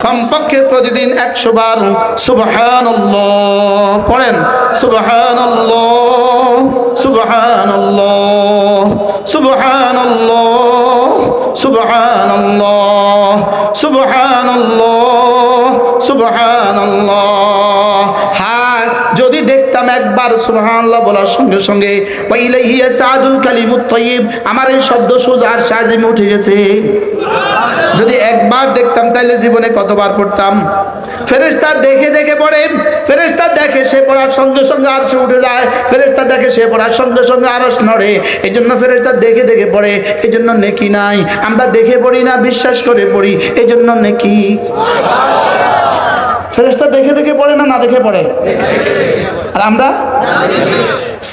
কমপক্ষে প্রতিদিন 100 বার সুবহানাল্লাহ পড়েন। সুবহানাল্লাহ, সুবহানাল্লাহ, সুবহানাল্লাহ, সুবহানাল্লাহ, সুবহানাল্লাহ, সুবহানাল্লাহ। হ্যাঁ, যদি দেখতাম একবার সুবহানাল্লাহ বলার সঙ্গে সঙ্গে ওয়াইলাইহি ইয়াসাদুল কালিমুত তাইয়্যিব, আমার এই শব্দ সোজার সাজিমে উঠে গেছে। যদি একবার দেখতাম তাহলে জীবনে কতবার পড়তাম। ফেরেশতা দেখে দেখে পড়ে, ফেরেশতা দেখে সে পড়ার সঙ্গে সঙ্গে আরশে উঠে যায়, ফেরেশতা দেখে সে পড়ার সঙ্গে সঙ্গে আরশ নড়ে। এই জন্য ফেরেশতা দেখে দেখে পড়ে, এই জন্য নেকি নাই। আমরা দেখে পড়ি না, বিশ্বাস করে পড়ি, এই জন্য নেকি। ফেরেশতা দেখে দেখে পড়ে না, না দেখে পড়ে? আর আমরা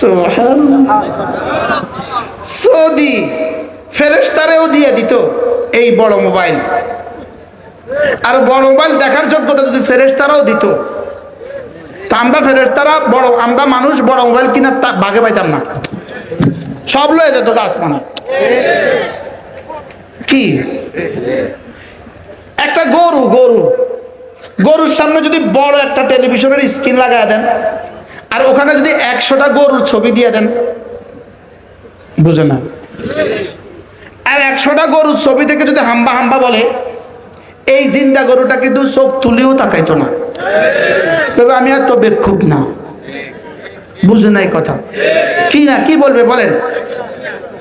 সুবহানাল্লাহ। সৌদি ফেরেশতারেও দিয়ে দিত এই বড় মোবাইল, আর বড় মোবাইল দেখার যোগ্যতা যদি ফেরেশতারাও দিত, তা আমরা ফেরেশতারা বড়, আমরা মানুষ বড় মোবাইল কিনার ভাগে পাইতাম না, সব লয়ে যেত আসমানে। কি একটা গরু, গরুর সামনে যদি বড় একটা টেলিভিশনের স্ক্রিন লাগায় দেন, আর ওখানে যদি 100টা গরুর ছবি দিয়ে দেন, বুঝে না? আর 100টা গরুর ছবি থেকে যদি হাম্বা হাম্বা বলে, এই জিন্দা গরুটা কিন্তু চোখ তুলিও তাকাইতো না, তবে আমি এত বেকুব না। বুঝে নাই কথা? কি না, কি বলবে বলেন?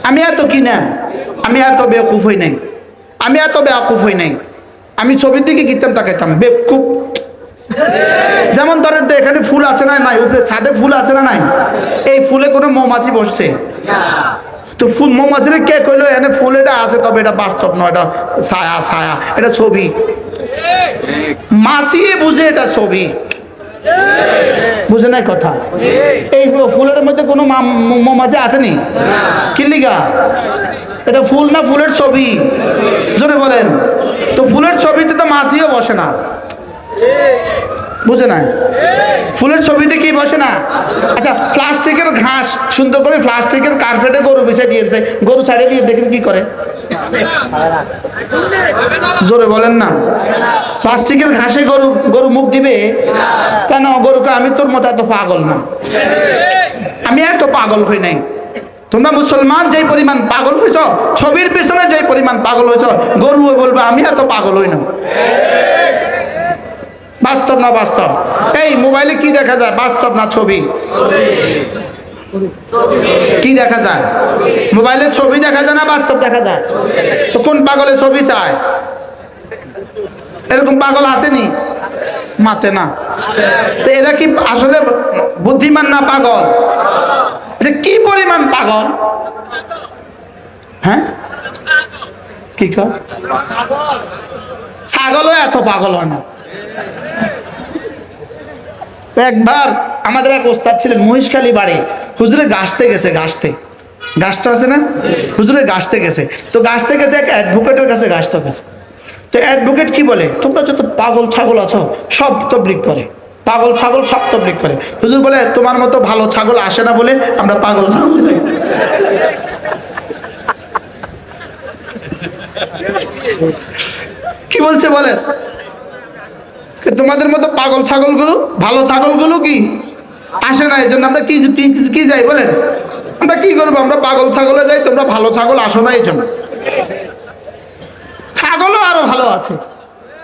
আমি এত কি না, আমি এত বেকুফ হই নাই, আমি এত বেকুফ হই নাই। আমি ছবির দিকে কিতাম তাকাইতাম, বেকুব। যেমন ধরেন তো এখানে ফুল আছে না নাই, উপরে ছাদে ফুল আছে না নাই, এই ফুলে কোনো মৌমাছি বসছে, তো ফুল মৌমাছিরে কে কইলো এনে ফুল এটা আছে, তবে এটা বাস্তব নয়, এটা ছায়া, ছায়া, এটা ছবি। মাছিয়ে বুঝে এটা ছবি, বুঝে নাই কথা? এই ফুলের মধ্যে কোনো মৌমাছি আসেনি, কি লিগা? এটা ফুল না ফুলের ছবি, জোরে বলেন। তো ফুলের ছবিতে তো মাছিও বসে না, বুঝে নাই? ফুলের ছবিতে কি বসে না? আচ্ছা, প্লাস্টিকের ঘাস সুন্দর করে প্লাস্টিকের কার্পেটে গরু বিছিয়ে দিয়েছে, গরু ছাড়িয়ে দিয়ে দেখেন কি করে? জোরে বলেন না। প্লাস্টিকের ঘাসে গরু মুখ দিবে কেন? গরুকে আমি তোর মতো এত পাগল না, আমি এত পাগল হই নাই। তোমরা মুসলমান যেই পরিমাণ পাগল হয়েছ, ছবির পেছনে যেই পরিমাণ পাগল হয়েছ, গরু বলবে আমি এত পাগল হই না। বাস্তব না বাস্তব? এই মোবাইলে কি দেখা যায়, বাস্তব না ছবি? কি দেখা যায়? মোবাইলে ছবি দেখা যায় না বাস্তব দেখা যায়? তো কোন পাগলে ছবি চায়? এরকম পাগল আসেনি? মাতে না। তো এরা কি আসলে বুদ্ধিমান না পাগল? যে কি পরিমাণ পাগল? হ্যাঁ, কি কর? ছাগলও এত পাগল হয় না। একবার আমাদের এক ওস্তাদ ছিলেন, মহিষখালী বাড়ি, হুজুরে গাছতে গেছে, গাছতে আছে না, হুজুরে গাছতে গেছে। তো গাছতে গেছে এক অ্যাডভোকেটের কাছে গাছতে গেছে। তো অ্যাডভোকেট কি বলে, তোমরা যত পাগল ছাগল আছো সব তবলিগ করে, পাগল ছাগল সব তবলিগ করে। হুজুর বলে তোমার মতো ভালো ছাগল আসে না বলে আমরা পাগল ছাগল যাই। কি বলছে বলেন? তোমাদের মতো পাগল ছাগলগুলো, ভালো ছাগলগুলো কি আসে না, এই জন্য আমরা কি যাই বলেন? আমরা কি করবো? আমরা পাগল ছাগলে যাই, তোমরা ভালো ছাগল আসো না, এই জন্য। ছাগলও আরো ভালো আছে,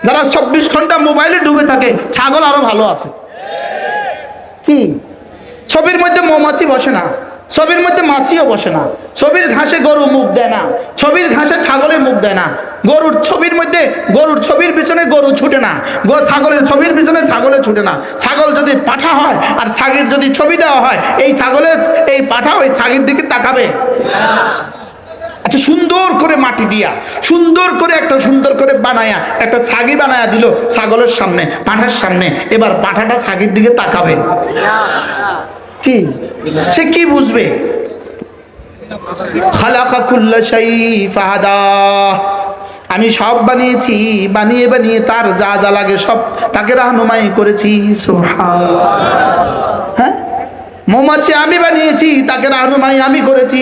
যারা 24 ঘন্টা মোবাইলে ডুবে থাকে, ছাগল আরো ভালো আছে। কি? ছবির মধ্যে মৌমাছি বসে না, ছবির মধ্যে মাছিও বসে না, ছবির ঘাসে গরু মুখ দেয় না, ছবির ঘাসে ছাগলে মুখ দেয় না, গরুর ছবির মধ্যে গরুর ছবির পিছনে গরু ছুটে না, ছাগলের ছবির পিছনে ছাগলে ছুটে না। ছাগল যদি পাঠা হয় আর ছাগির যদি ছবি দেওয়া হয়, এই ছাগলের এই পাঠা ওই ছাগির দিকে তাকাবে? আচ্ছা, সুন্দর করে মাটি দিয়া সুন্দর করে একটা সুন্দর করে বানায়া একটা ছাগি বানায়া দিল ছাগলের সামনে, পাঠার সামনে, এবার পাঠাটা ছাগির দিকে তাকাবে? কি সে কি বুঝবে? খালাকা কুল্লা শাই ফাহাদা, আমি সব বানিয়েছি, বানিয়ে বানিয়ে তার যা যা লাগে সব তাকে রাহনুমাই করেছি। সুবহানাল্লাহ। হ্যাঁ, মৌমাছি আমি বানিয়েছি, তাকে রাহনুমাই আমি করেছি।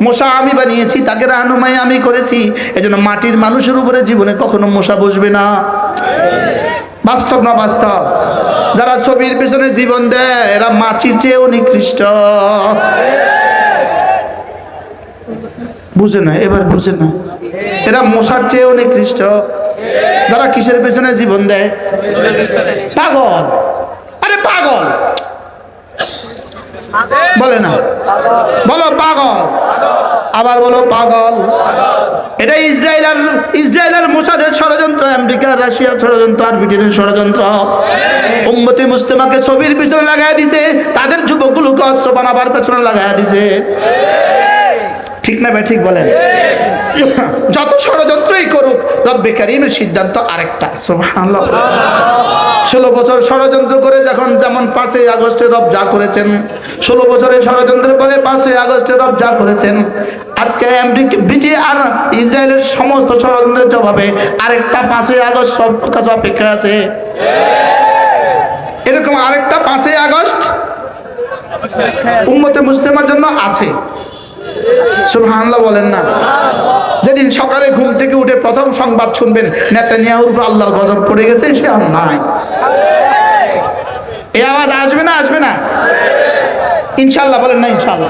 মশা আমি বানিয়েছি, তাকে রাহনুমাই আমি করেছি। এজন্য মাটির মানুষের উপরে জীবনে কখনো মশা বসবে না। বাস্তব না বাস্তব? যারা ছবির পিছনে জীবন দেয় এরা মাছির চেয়েও নিকৃষ্ট। বুঝে না, এবার বুঝে না, এরা মশার চেয়েও নিকৃষ্ট। যারা কিসের পেছনে জীবন দেয়? পাগল। আরে পাগল বলে না, বলো পাগল, আবার বলো পাগল। এটা ইসরায়েল আর মোসাদের ষড়যন্ত্র, আমেরিকা রাশিয়ার ষড়যন্ত্র, আর ব্রিটেনের ষড়যন্ত্র। উম্মতে মুসলিমাকে ছবির পিছনে লাগাই দিছে, তাদের যুবকগুলোকে অস্ত্র বানাবার পেছনে লাগাই দিছে। ঠিক না ভাই? ঠিক বলেন। যত ষড়যন্ত্রই করুক, রব্বে কারীমের সিদ্ধান্ত আরেকটা। সুবহানাল্লাহ। 16 বছর ষড়যন্ত্র করে যখন, যেমন 5ই আগস্টে রব যা করেছেন, 16 বছরের ষড়যন্ত্রের পরে 5ই আগস্টে রব যা করেছেন, আজকে আমেরিকা, ব্রিটেন আর ইসরায়েলের সমস্ত ষড়যন্ত্রের জবাবে আরেকটা 5ই আগস্ট সব কাছে অপেক্ষা আছে। এরকম আরেকটা 5ই আগস্ট উম্মতে মুসলিমার জন্য আছে। সুবহানাল্লাহ বলেন না? যেদিন সকালে ঘুম থেকে উঠে প্রথম সংবাদ শুনবেন নেতানিয়াহুর উপর আল্লাহর গজব পড়ে গেছে, সে আর নাই। এই আওয়াজ আসবে না? আসবে না ইনশাআল্লাহ? বলেন না ইনশাআল্লাহ?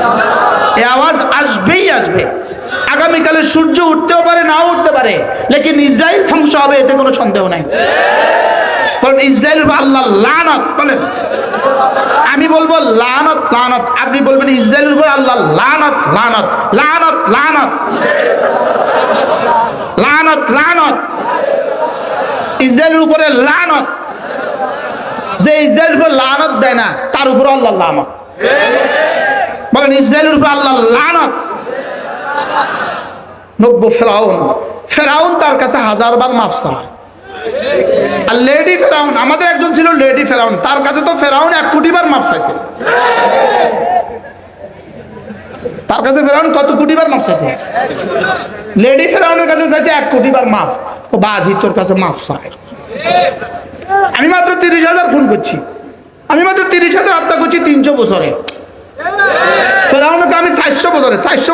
এই আওয়াজ আসবেই আসবে। আগামীকালে সূর্য উঠতেও পারে, নাও উঠতে পারে, লেকিন ইসরায়েল ধ্বংস হবে, এতে কোনো সন্দেহ নাই। বলেন ইসরায়েল আল্লাহর লানত। বলেন, আমি বলবো লানত লানত, আপনি বলবেন ইসরায়েলের উপর আল্লাহর লানত লানত লানত লানত লানত লানত, ইসরায়েলের উপরে লানত। যে ইসরায়েলের উপর লানত দেয় না, তার উপর আল্লাহর লানত। বলেন ইসরায়েলের উপর আল্লাহর লানত। নব্য ফেরাউন তার কাছে 1000 বার মাফ চায়। আর লেডি ফেরাউন, আমাদের একজন ছিল লেডি ফেরাউন, তার কাছে তো ফেরাউন 1 কোটি বার মাফ চাইছে। তার কাছে ফেরাউন কত কোটি বার মাফ চাইছে? লেডি ফেরাউনের কাছে চাইছে 1 কোটি বার মাফ। ও বাজি, তোর কাছে মাফ চায়। আমি মাত্র 30,000 খুন করছি, আমি মাত্র 30,000 হত্যা করছি 300 বছরে। ফেরাউনকে আমি 400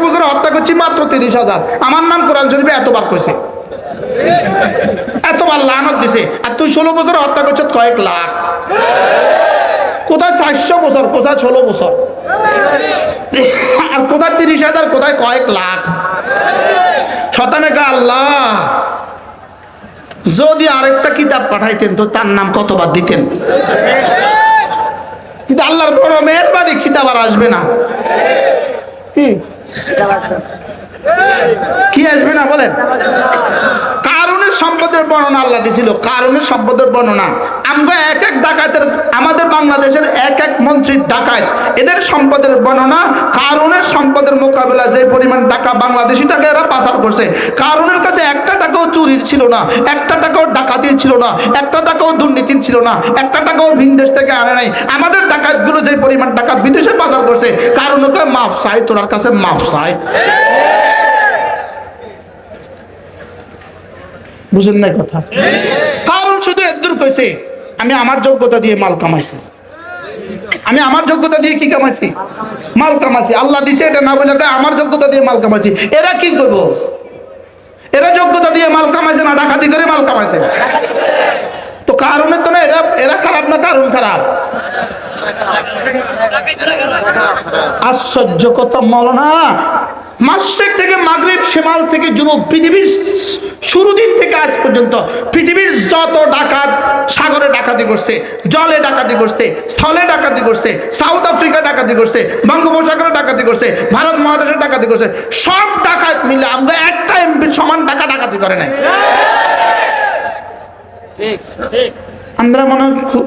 বছরে হত্যা করছি মাত্র 30,000। আমার নাম কোরআন শরীফে এতবার কইছে, এতবার লানত দিছে। আর তুই 16 বছরে হত্যা করছিস কয়েক লাখ। কোথায় 400 বছর, কোথায় 16 বছর, আর কোথায় 30,000, কোথায় কয়েক লাখ। শতানে কা আল্লাহ যদি আরেকটা কিতাব পাঠাইতেন তো তার নাম কতবার দিতেন। কিন্তু আল্লাহর বড় মেহেরবানি, কিতাব আর আসবে না। কি আসবে না বলেন? কারুনের সম্পদের বর্ণনা আল্লাহ দিছিল, কারুনের সম্পদের বর্ণনা। আমরা এক এক ডাকাতের, আমাদের বাংলাদেশের এক এক মন্ত্রীর ডাকাত, এদের সম্পদের বর্ণনা। কারুনের সম্পদের মোকাবেলা যে পরিমাণ টাকা, বাংলাদেশি টাকা এরা পাচার করছে। কারুনের কাছে একটা টাকাও চুরির ছিল না, একটা টাকাও ডাকাতির ছিল না, একটা টাকাও দুর্নীতির ছিল না, একটা টাকাও ভিনদেশ থেকে আনে নাই। আমাদের ডাকাতগুলো যে পরিমাণ টাকা বিদেশে পাচার করছে, কারুনকে মাফ চাই, তোর কাছে মাফ চাই। বুঝেন না কথা? কারণ শুধু এদুর কইছে, আমি আমার যোগ্যতা দিয়ে মাল কামাইছি, আমি আমার যোগ্যতা দিয়ে কি কামাইছি? মাল কামাইছি। আল্লাহ দিছে এটা না বলে আমার যোগ্যতা দিয়ে মাল কামাইছি। এরা কি করবো? এরা যোগ্যতা দিয়ে মাল কামাইছে না, ডাকাতি করে মাল কামাইছে। তো কারণের তো না, এরা খারাপ না কারণ খারাপ? আশ্চর্য কথা মাওলানা, মাশরিক থেকে মাগরিব, শিমাল থেকে জুনুব, পৃথিবীর শুরু দিন থেকে আজ পর্যন্ত পৃথিবীর যত ডাকাত সাগরে ডাকাতি করছে, জলে ডাকাতি করছে, স্থলে ডাকাতি করছে, সাউথ আফ্রিকা ডাকাতি করছে, বঙ্গোপসাগরে ডাকাতি করছে, ভারত মহাদেশে ডাকাতি করছে, সব ডাকাত মিলে আমরা একটা এমপির সমান টাকা ডাকাতি করে নাই। আমরা মনে হয় খুব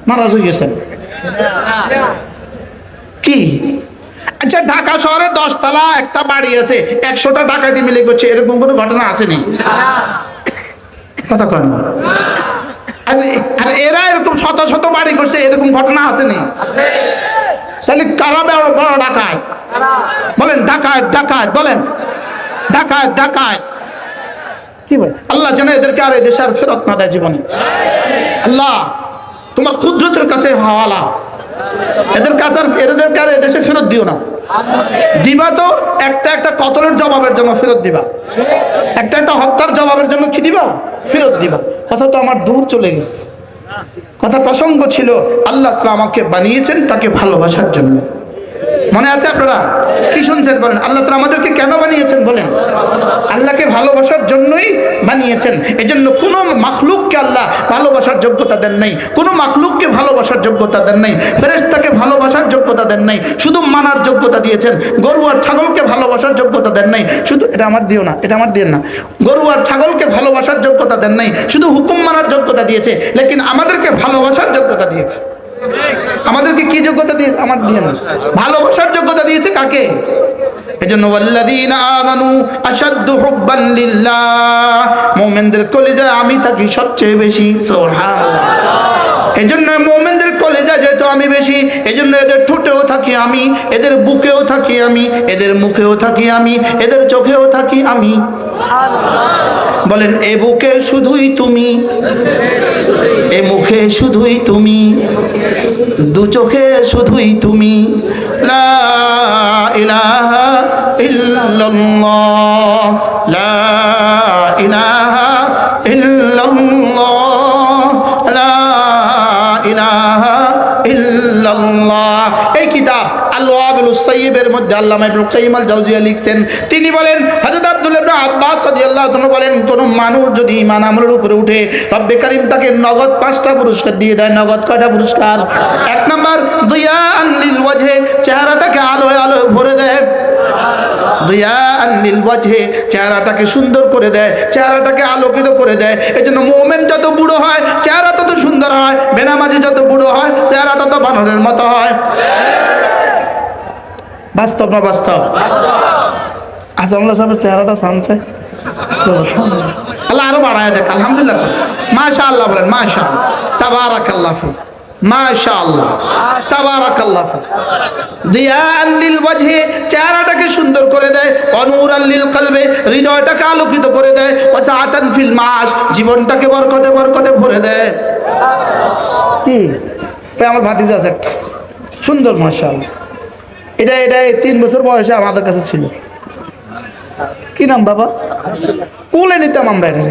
নারাজ হয়ে গেছেন কি? আচ্ছা, ঢাকা শহরে 10 তলা একটা বাড়ি আছে, 100টা ডাকাতি মিলে করছে, এরকম কোনো ঘটনা আসেনি? কথা কয় না? আর এরা এরকম শত শত বাড়ি করছে, এরকম ঘটনা আসেনি? তাহলে কারা বড় ডাকাত? বলেন ডাকাত, ডাকাত বলেন, ডাকাত, ডাকাত। কি বলে? আল্লাহ যেন এদেরকে আর এদেশে আর ফেরত না দেয় জীবনে। আল্লাহ তোমার কুদরতের কাছে হাওয়ালা, এদের কাছে এদেরকে আর এদেশে ফেরত দিও না। দিবা তো একটা একটা কতলের জবাবের জন্য ফেরত দিবা, একটা একটা হত্যার জবাবের জন্য কি দিবা? ফেরত দিবা। কথা তো আমার দূর চলে গেছে। কথা প্রসঙ্গ ছিল, আল্লাহ তাআলা আমাকে বানিয়েছেন তাকে ভালোবাসার জন্য। মনে আছে আপনারা কি শুনছেন বলেন? আল্লাহ তাআলা আমাদেরকে কেন বানিয়েছেন বলেন? আল্লাহকে ভালোবাসার জন্যই বানিয়েছেন। এজন্য কোনো মাখলুককে আল্লাহ ভালোবাসার যোগ্যতা দেন নাই, কোনো মাখলুককে ভালোবাসার যোগ্যতা দেন নাই, ফেরেশতাকে ভালোবাসার যোগ্যতা দেন নাই, শুধু মানার যোগ্যতা দিয়েছেন। গরু আর ছাগলকে ভালোবাসার যোগ্যতা দেন নাই, শুধু এটা আমার দিও না, এটা আমার দিয়েন না। গরু আর ছাগলকে ভালোবাসার যোগ্যতা দেন নাই, শুধু হুকুম মানার যোগ্যতা দিয়েছে। লেকিন আমাদেরকে ভালোবাসার যোগ্যতা দিয়েছে। আমাদেরকে কি যোগ্যতা দিয়ে? আমার দিয়ে না, ভালোবাসার যোগ্যতা দিয়েছে কাকে? এজন্য ওয়াল্লাযীনা আমানু আশাদ্দু হুব্বান লিল্লাহ, মুমিনদের কলিজায় আমি থাকি সবচেয়ে বেশি। সুবহানাল্লাহ। এজন্য মুমিনদের কলিজায় যেহেতু আমি বেশি, এজন্য এদের ঠোঁটেও থাকি আমি, এদের বুকেও থাকি আমি, এদের মুখেও থাকি আমি, এদের চোখেও থাকি আমি। বলেন, এ বুকে শুধুই তুমি, এ মুখে শুধুই তুমি, দু চোখে শুধুই তুমি। লা ইলাহা ইল্লাল্লাহ, লা ইলাহা ইল্লাল্লাহ, লা ইলাহা ইল্লাল্লাহ। এই কিতাব আল-ওয়াবিলুস সাইয়্যিবের মধ্যে আল্লামা ইবনুল কাইয়্যিম আল-জাওজিয়া লিখছেন। তিনি বলেন, হযরত আব্দুল্লাহ ইবনে আব্বাস রাদিয়াল্লাহু তাআলা বলেন, কোন মানুষ যদি ঈমান আমলের উপরে উঠে, রব্বে কারীম তাকে নগদ 5টা পুরস্কার দিয়ে দেয়। নগদ কয়টা পুরস্কার? 1 নাম্বার দুয়ান লিল ওয়াজহে, চেহারাটাকে আলোয় আলোয় ভরে দেয়। দুয়ান লিল ওয়াজহে, চেহারাটাকে সুন্দর করে দেয়, চেহারাটাকে আলোকিত করে দেয়। এজন্য মুমিন যত বুড়ো হয় চেহারা তত সুন্দর হয়, বেনামাজি যত বুড়ো হয় চেহারা তত বানরের মতো হয়। বাস্তব না বাস্তব? আসামুল্লাহ সাহেবের চেহারাটা সামছে, আল্লাহ আরো বাড়ায় দেখ। আলহামদুলিল্লাহ, মাশাআল্লাহ বলেন, মাশাআল্লাহ, তাবারাকাল্লাহ ফিক, মাশাআল্লাহ, তাবারাকাল্লাহ ফিক। দিয়ান লিল ওয়াজহি, চেহারাটাকে সুন্দর করে দেয়। অনুরাল লিল কলবে, হৃদয়টাকে আলোকিত করে দেয়। ওয়াসাআতান ফিল মাস, জীবনটাকে বরকতে বরকতে ভরে দেয়। কি আমার ভাতিজা আছে একটা সুন্দর, মাশাআল্লাহ। এটা 3 বছর বয়সে আমাদের কাছে ছিল। কি নাম বাবা? কোলে নিতাম আমরা এটা।